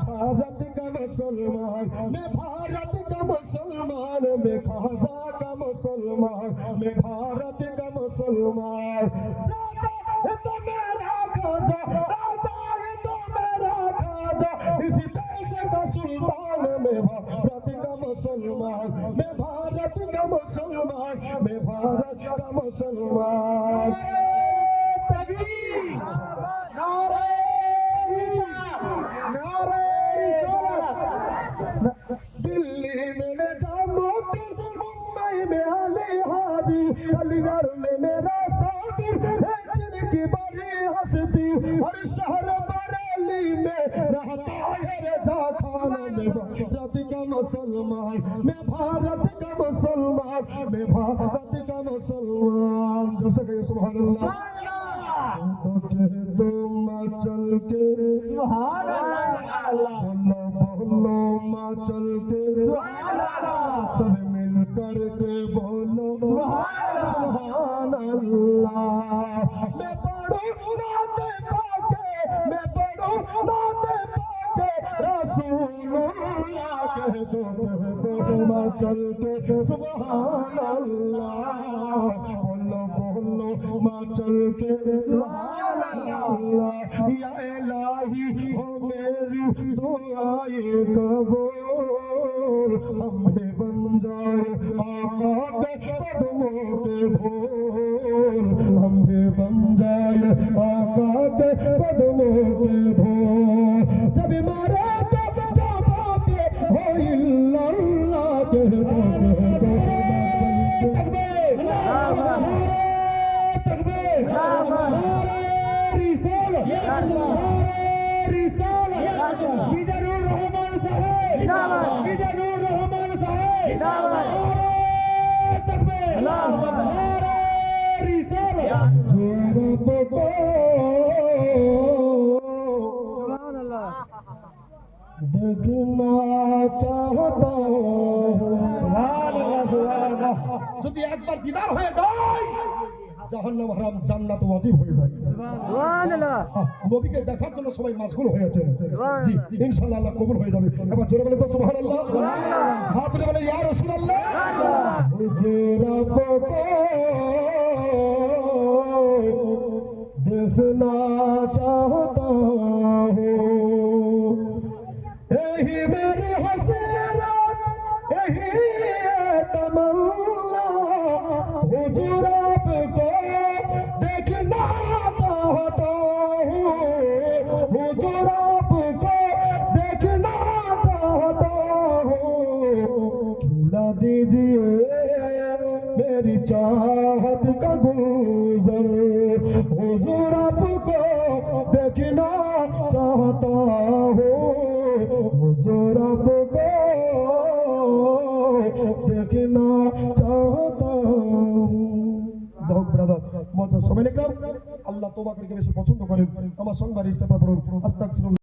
भारत का मुसलमान, मैं भारत का मुसलमान, मैं खाजा का मुसलमान, मैं भारत का मुसलमान। राजा है तो मेरा खाजा, राजा है तो मेरा खाजा, इसी देश का सुल्तान, मैं भारत का मुसलमान, मैं भारत का मुसलमान, मैं भारत का मुसलमान। दिल्ली में निजामुद्दीन, मुंबई में अली हाजी, अलीगढ़ में मेरा साबिर है जिनकी बड़ी हस्ती, हर शहर बरेली में रहता है रजा खान, मैं भारत का मुसलमान, मैं भारत का मुसलमान, मैं भारत का मुसलमान। जो सके सुभान अल्लाह। तो कह दो चल के सुभान अल्लाह, बोलो माँ चल के सब मिल कर के बोलो सुभान अल्लाह। मैं पढ़ूं नाते पाके, मैं पढ़ूं नाते पाके, रसूलुल्लाह कह दो माँ चल के सुभान अल्लाह, बोलो बोलो माँ चल के सुभान अल्लाह। या इलाही हो मेरी दुआए कबूल, हमें बन जाए आका के कदमों के धूल, हमें बन जाए आका के कदमों के धूल। जब मारे तो जाबाते हो इल्लल्लाह के मिजानुर रहमान साहब, मिजानुर रहमान साहब, देखना चाहता যদি একবার দিদার হয়ে যায়, জাহান্নাম হারাম জান্নাত ওয়াজিব হয়ে যায়। সুবহানাল্লাহ। নবীকে দেখার জন্য সবাই মাশগুল হয়ে আছেন। জি ইনশাআল্লাহ আল্লাহ কবুল হয়ে যাবে। এবার জোরে বলে তো সুবহানাল্লাহ। সুবহানাল্লাহ। হাত তুলে বলে ইয়া রাসূলুল্লাহ। সুবহানাল্লাহ। মুঝে রব को देखना चाहता हूँ, यही मेरी हसरत, यही तमन्ना, हुजूर आपको देखना चाहता हूँ, हुजूर आपको देखना चाहता हूँ। खिला दीजिए मेरी चाहत का गुज़र, हुजूर आपको देखना चाहता हूँ, हुजूर आपको देखना चाहता हूँ। যাই ব্রাদার মত সবাই লিখলাম। আল্লাহ তওবা করে বেশি পছন্দ করেন। আমার সংবাদ ইস্তেগফার করুন। আস্তাগফিরুল্লাহ।